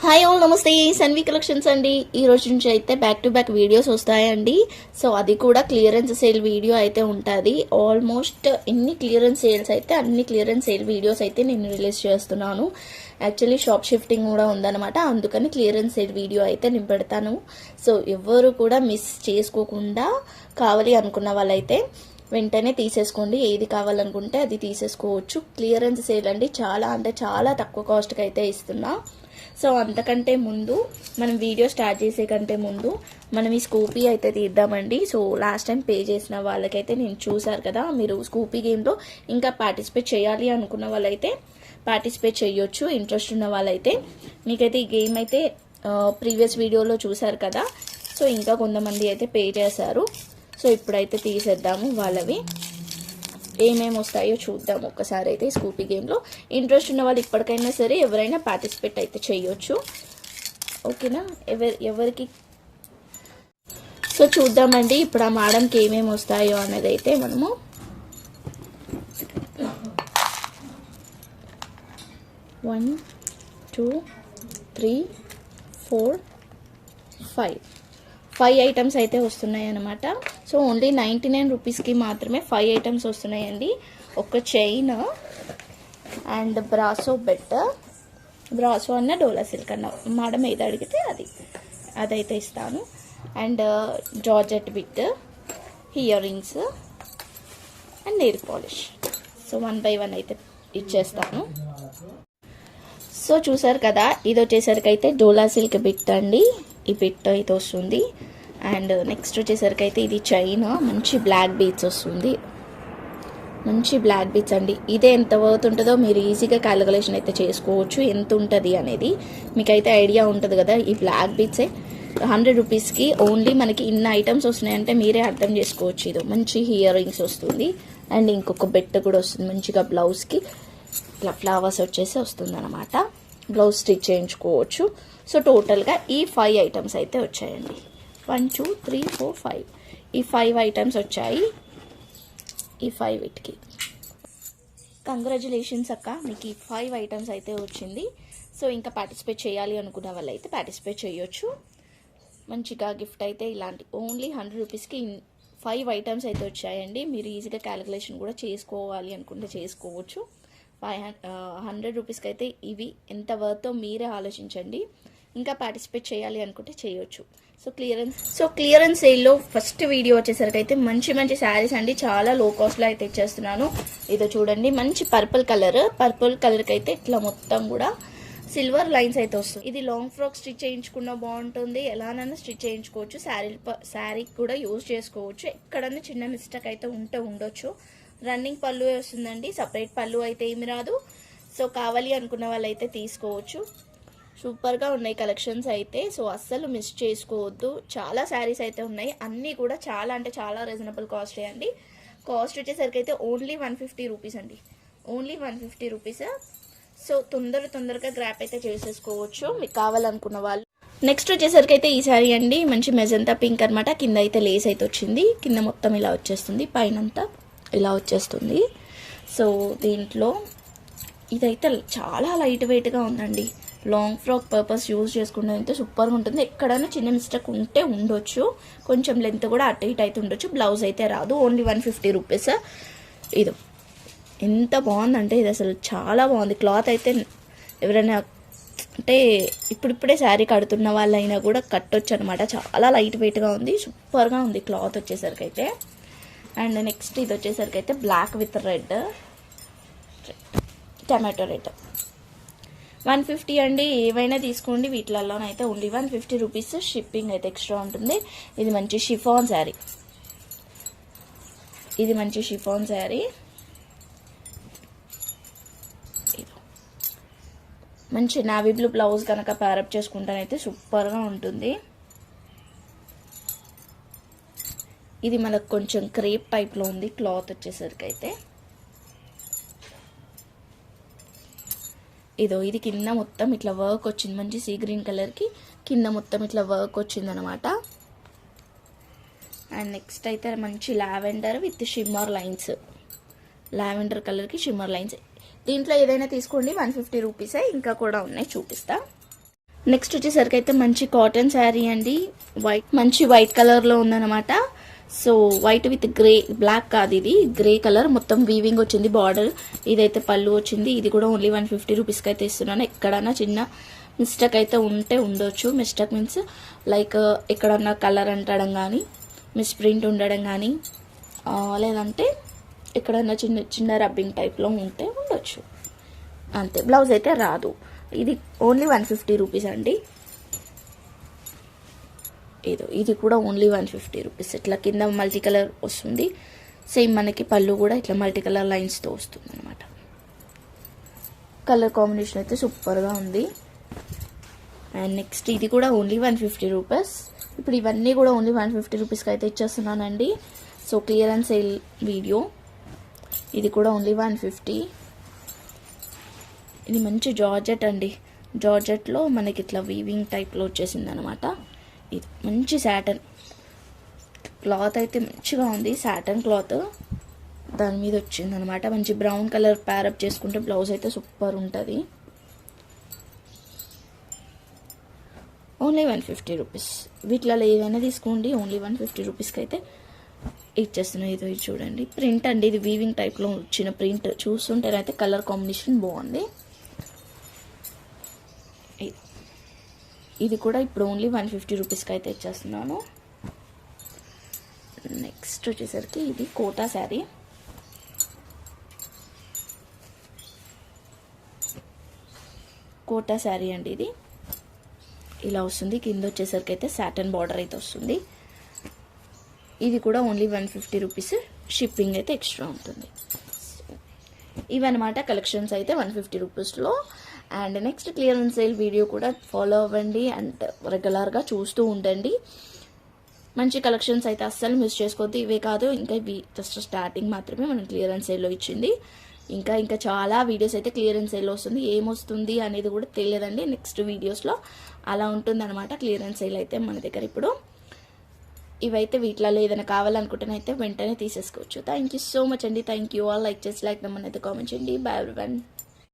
Hi all, నమస్తే. Sanvi collections అండి. ఈ రోజు నుంచి అయితే బ్యాక్ టు బ్యాక్ వీడియోస్ వస్తాయండి. సో అది కూడా క్లియరెన్స్ సేల్ వీడియో అయితే ఉంటుంది. ఆల్మోస్ట్ ఎన్ని క్లియరెన్స్ సేల్స్ అయితే అన్ని క్లియరెన్స్ సేల్ వీడియోస్ అయితే నేను రిలీజ్ చేస్తున్నాను. యాక్చువల్లీ షాప్ షిఫ్టింగ్ కూడా ఉందన్నమాట, అందుకని క్లియరెన్స్ సేల్ వీడియో అయితే నేను పెడతాను. సో ఎవరు కూడా మిస్ చేసుకోకుండా కావాలి అనుకున్న వాళ్ళైతే వెంటనే తీసేసుకోండి. ఏది కావాలనుకుంటే అది తీసేసుకోవచ్చు. క్లియరెన్స్ సేల్ అండి, చాలా అంటే చాలా తక్కువ కాస్ట్కి అయితే ఇస్తున్నా. సో అంతకంటే ముందు మనం వీడియో స్టార్ట్ చేసే కంటే ముందు మనం ఈ స్కూపీ అయితే తీద్దామండి. సో లాస్ట్ టైం పే చేసిన వాళ్ళకైతే నేను చూసారు కదా, మీరు స్కూపీ గేమ్లో ఇంకా పార్టిసిపేట్ చేయాలి అనుకున్న వాళ్ళైతే పార్టిసిపేట్ చేయొచ్చు. ఇంట్రెస్ట్ ఉన్న వాళ్ళైతే మీకైతే ఈ గేమ్ అయితే ప్రీవియస్ వీడియోలో చూసారు కదా. సో ఇంకా కొంతమంది అయితే పే చేశారు. సో ఇప్పుడైతే తీసేద్దాము వాళ్ళవి. ఏమేమి వస్తాయో చూద్దాం ఒక్కసారి అయితే. స్కూపీ గేమ్లో ఇంట్రెస్ట్ ఉన్న వాళ్ళు ఇప్పటికైనా సరే ఎవరైనా పార్టిసిపేట్ అయితే చేయొచ్చు, ఓకేనా. ఎవరికి సో చూద్దామండి ఇప్పుడు ఆ మేడంకి ఏమేమి వస్తాయో అనేది అయితే మనము. వన్, 2, 3, 4, 5 ఐటమ్స్ అయితే వస్తున్నాయి అన్నమాట. సో ఓన్లీ 99 రూపీస్కి మాత్రమే 5 ఐటమ్స్ వస్తున్నాయండి. ఒక chain and brasso bit, brasso అన్న డోలా సిల్క్ అన్న మేడం ఏది అడిగితే అదైతే ఇస్తాను. And georgette bit, earrings and nail polish. So 1 by 1 అయితే ఇచ్చేస్తాను. సో చూసారు కదా, ఇది వచ్చేసరికి అయితే డోలా సిల్క్ బిట్ అండి. ఈ బిట్ అయితే వస్తుంది. అండ్ నెక్స్ట్ వచ్చేసరికి అయితే ఇది చైన్, మంచి బ్లాక్ బీడ్స్ వస్తుంది. మంచి బ్లాక్ బీడ్స్ అండి. ఇదే ఎంత వర్త్ ఉంటుందో మీరు ఈజీగా క్యాలిక్యులేషన్ అయితే చేసుకోవచ్చు, ఎంత ఉంటుంది అనేది మీకైతే ఐడియా ఉంటుంది కదా. ఈ బ్లాక్ బీడ్సే 100 రూపీస్కి ఓన్లీ మనకి ఇన్ని ఐటమ్స్ వస్తున్నాయంటే మీరే అర్థం చేసుకోవచ్చు. ఇది మంచి ఇయర్ రింగ్స్ వస్తుంది. అండ్ ఇంకొక బెట్ కూడా వస్తుంది మంచిగా. బ్లౌజ్కి ఇట్లా ఫ్లవర్స్ వచ్చేసి వస్తుంది అనమాట. బ్లౌజ్ స్టిచ్ చేయించుకోవచ్చు. సో టోటల్గా ఈ 5 ఐటమ్స్ అయితే వచ్చాయండి. 1, 2, 3, 4, 5 ఈ 5 ఐటమ్స్ వచ్చాయి. ఈ 5 వీటికి కంగ్రాచులేషన్స్ అక్క, మీకు ఈ 5 ఐటమ్స్ అయితే వచ్చింది. సో ఇంకా పార్టిసిపేట్ చేయాలి అనుకున్న వాళ్ళు అయితే పార్టిసిపేట్ చేయొచ్చు. మంచిగా గిఫ్ట్ అయితే ఇలాంటి ఓన్లీ 100 రూపీస్కి 5 ఐటమ్స్ అయితే వచ్చాయండి. మీరు ఈజీగా క్యాలిక్యులేషన్ కూడా చేసుకోవాలి అనుకుంటే చేసుకోవచ్చు. 100 రూపీస్కి అయితే ఇవి ఎంత వర్తో మీరే ఆలోచించండి. ఇంకా పార్టిసిపేట్ చేయాలి అనుకుంటే చేయొచ్చు. సో క్లియరెన్స్ సేల్లో ఫస్ట్ వీడియో వచ్చేసరికి అయితే మంచి మంచి శారీస్ అండి. చాలా లో కాస్ట్లో అయితే ఇచ్చేస్తున్నాను. ఇదో చూడండి, మంచి పర్పుల్ కలర్కి అయితే ఇట్లా మొత్తం కూడా సిల్వర్ లైన్స్ అయితే వస్తుంది. ఇది లాంగ్ ఫ్రాక్ స్టిచ్ చేయించుకున్నా బాగుంటుంది, ఎలానైనా స్టిచ్ చేయించుకోవచ్చు. శారీకి కూడా యూజ్ చేసుకోవచ్చు. ఎక్కడన్నా చిన్న మిస్టేక్ అయితే ఉండొచ్చు. రన్నింగ్ పళ్ళు వస్తుందండి, సపరేట్ పళ్ళు అయితే ఏమి రాదు. సో కావాలి అనుకున్న వాళ్ళైతే తీసుకోవచ్చు. సూపర్గా ఉన్నాయి కలెక్షన్స్ అయితే. సో అస్సలు మిస్ చేసుకోవద్దు. చాలా శారీస్ అయితే ఉన్నాయి, అన్నీ కూడా చాలా అంటే చాలా రీజనబుల్ కాస్ట్ అండి. కాస్ట్ వచ్చేసరికి అయితే ఓన్లీ 150 రూపీస్ అండి. Only 150 rupees. సో తొందరగా గ్రాప్ అయితే చేసేసుకోవచ్చు మీకు కావాలనుకున్న వాళ్ళు. నెక్స్ట్ వచ్చేసరికి అయితే ఈ శారీ అండి, మంచి మెజంతా పింక్ అనమాట. కింద అయితే లేస్ అయితే వచ్చింది. కింద మొత్తం ఇలా వచ్చేస్తుంది, పైనంతా ఇలా వచ్చేస్తుంది. సో దీంట్లో ఇదైతే చాలా లైట్ వెయిట్గా ఉందండి. లాంగ్ ఫ్రాక్ పర్పస్ యూజ్ చేసుకుంటే అయితే సూపర్గా ఉంటుంది. ఎక్కడైనా చిన్న మిస్టేక్ ఉంటే ఉండొచ్చు, కొంచెం లెంత్ కూడా అటు ఇటు అయితే ఉండొచ్చు. బ్లౌజ్ అయితే రాదు. Only 150 rupees. ఇది ఎంత బాగుందంటే ఇది అసలు చాలా బాగుంది. క్లాత్ అయితే ఎవరైనా అంటే ఇప్పుడిప్పుడే శారీ కడుతున్న వాళ్ళైనా కూడా కట్టొచ్చు అనమాట. చాలా లైట్ వెయిట్గా ఉంది, సూపర్గా ఉంది క్లాత్ వచ్చేసరికి అయితే. అండ్ నెక్స్ట్ ఇది వచ్చేసరికి అయితే black with red, tomato red. 150 అండి. ఏవైనా తీసుకోండి, వీటిలలోనైతే ఓన్లీ 150 రూపీస్. షిప్పింగ్ అయితే ఎక్స్ట్రా ఉంటుంది. ఇది మంచి షిఫాన్ శారీ. మంచి నావీ బ్లూ బ్లౌజ్ కనుక ప్యారప్ చేసుకుంటానైతే సూపర్గా ఉంటుంది. ఇది మనకు కొంచెం క్రేప్ టైప్లో ఉంది క్లాత్ వచ్చేసరికి అయితే. ఇది కింద మొత్తం ఇట్లా వర్క్ వచ్చింది, మంచి సీ గ్రీన్ కలర్కి కింద మొత్తం ఇట్లా వర్క్ వచ్చింది అనమాట. అండ్ నెక్స్ట్ అయితే మంచి lavender with shimmer lines, lavender కలర్కి షిమ్మర్ లైన్స్. దీంట్లో ఏదైనా తీసుకోండి 150 రూపీసే. ఇంకా కూడా ఉన్నాయి చూపిస్తా. నెక్స్ట్ వచ్చేసరికి అయితే మంచి కాటన్ శారీ అండి, మంచి వైట్ కలర్లో ఉందన్నమాట. So white with grey, black కాదు ఇది, గ్రే కలర్, మొత్తం వీవింగ్ వచ్చింది బార్డర్. ఇదైతే పళ్ళు వచ్చింది. ఇది కూడా ఓన్లీ 150 రూపీస్కి అయితే ఇస్తున్నాను. ఎక్కడన్నా చిన్న మిస్టేక్ అయితే ఉంటే ఉండొచ్చు. మిస్టేక్ మీన్స్ లైక్ ఎక్కడన్నా కలర్ అంటడం కానీ, మిస్ప్రింట్ ఉండడం కానీ, లేదంటే ఎక్కడన్నా చిన్న చిన్న రబ్బింగ్ టైప్లో ఉంటే ఉండొచ్చు, అంతే. బ్లౌజ్ అయితే రాదు. ఇది ఓన్లీ 150 రూపీస్ అండి. ఇది కూడా ఓన్లీ 150 రూపీస్. ఇట్లా కింద మల్టీ కలర్ వస్తుంది. సేమ్ మనకి పళ్ళు కూడా ఇట్లా మల్టీ కలర్ లైన్స్తో వస్తుంది అనమాట. కలర్ కాంబినేషన్ అయితే సూపర్గా ఉంది. అండ్ నెక్స్ట్ ఇది కూడా ఓన్లీ 150 రూపీస్. ఇప్పుడు ఇవన్నీ కూడా ఓన్లీ 150 రూపీస్కి అయితే ఇచ్చేస్తున్నానండి. So clearance sale video. ఇది కూడా ఓన్లీ 150. ఇది మంచి జార్జెట్ అండి. జార్జెట్లో మనకి ఇట్లా వీవింగ్ టైప్లో వచ్చేసింది అనమాట. ఇది మంచి సాటన్ క్లాత్ అయితే మంచిగా ఉంది. సాటన్ క్లాత్ దాని మీద వచ్చింది అనమాట. మంచి బ్రౌన్ కలర్ ప్యారప్ చేసుకుంటే బ్లౌజ్ అయితే సూపర్ ఉంటుంది. Only 150 rupees. వీటిలో ఏదైనా తీసుకోండి, ఓన్లీ 150 రూపీస్కి అయితే ఇచ్చేస్తున్నాయి. ఇది చూడండి, ప్రింట్ అండి. ఇది వీవింగ్ టైప్లో వచ్చిన ప్రింట్. చూస్తుంటేనైతే కలర్ కాంబినేషన్ బాగుంది. ఇది కూడా ఇప్పుడు ఓన్లీ 150 రూపీస్కి అయితే ఇచ్చేస్తున్నాను. నెక్స్ట్ వచ్చేసరికి ఇది కోటా శారీ. కోటా శారీ అండి. ఇది ఇలా వస్తుంది. కింద వచ్చేసరికి అయితే సాటన్ బార్డర్ అయితే వస్తుంది. ఇది కూడా ఓన్లీ 150 రూపీస్. షిప్పింగ్ అయితే ఎక్స్ట్రా ఉంటుంది. ఇవన్నమాట కలెక్షన్స్ అయితే 150 రూపీస్లో. And next clearance sale video కూడా ఫాలో అవ్వండి అండ్ రెగ్యులర్గా చూస్తూ ఉండండి. మంచి కలెక్షన్స్ అయితే అస్సలు మిస్ చేసుకోవద్దు. ఇవే కాదు, ఇంకా ఇవి జస్ట్ స్టార్టింగ్ మాత్రమే మనం క్లియరెన్స్ సేల్లో ఇచ్చింది. ఇంకా చాలా వీడియోస్ అయితే క్లియరెన్స్ సేల్లో వస్తుంది. ఏమొస్తుంది అనేది కూడా తెలియదండి. నెక్స్ట్ వీడియోస్లో అలా ఉంటుంది అనమాట. క్లియరెన్స్ సేల్ అయితే మన దగ్గర ఇప్పుడు ఇవైతే వీటిలో ఏదైనా కావాలనుకుంటేనైతే వెంటనే తీసేసుకోవచ్చు. థ్యాంక్ యూ సో మచ్ అండి. Thank you all. లైక్ చేసి లైక్ నెంబర్ అయితే కామెంట్ చేయండి. By everyone.